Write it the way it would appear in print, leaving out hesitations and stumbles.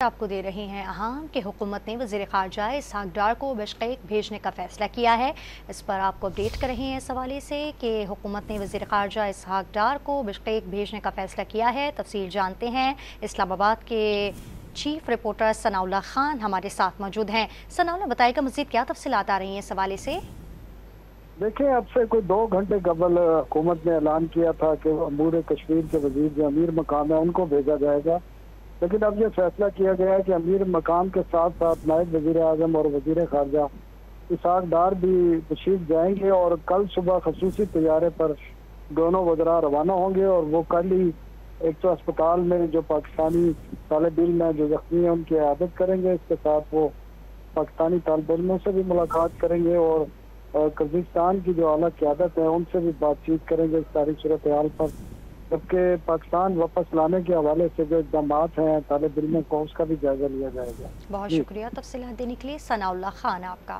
आपको दे रहे हैं अहम कि हुकूमत ने वज़ीर ख़ारजा इसहाक डार को बिश्केक भेजने का फ़ैसला किया है। इस पर आपको अपडेट कर रहे हैं इस हवाले से कि हुकूमत ने वज़ीर ख़ारजा इसहाक डार को बिश्केक भेजने का फ़ैसला किया है। तफसील जानते हैं। इस्लामाबाद के चीफ रिपोर्टर सनाउल्लाह खान हमारे साथ मौजूद हैं। सनाउल्लाह, बताइएगा मज़ीद क्या तफसीलात आ रही हैं इस हवाले से? देखिए, अब से कोई 2 घंटे कबल हुकूमत ने ऐलान किया था कि अमूर कश्मीर के वजीर जो अमीर मकाम है उनको भेजा जाएगा, लेकिन अब ये फैसला किया गया है कि अमीर मकाम के साथ साथ नायब वजीर आजम और वजीर खारजा इसहाक डार भी तशरीफ जाएंगे और कल सुबह खसूसी तैयारे पर दोनों वज़रा रवाना होंगे और वो कल ही एक तो अस्पताल में जो पाकिस्तानी तालिब इल्म है जो जख्मी है उनकी इयादत करेंगे। इसके साथ वो पाकिस्तानी तालिब इल्मों से भी मुलाकात करेंगे और कज़ाकिस्तान की जो आला क़यादत है उनसे भी बातचीत करेंगे इस सारी सूरत हाल पर, जबकि पाकिस्तान वापस लाने के हवाले से जो इक़दाम हैं तालिब इल्मों को उसका भी जायजा लिया जाएगा। बहुत शुक्रिया तफसीलात देने के लिए सनाउल्लाह खान आपका।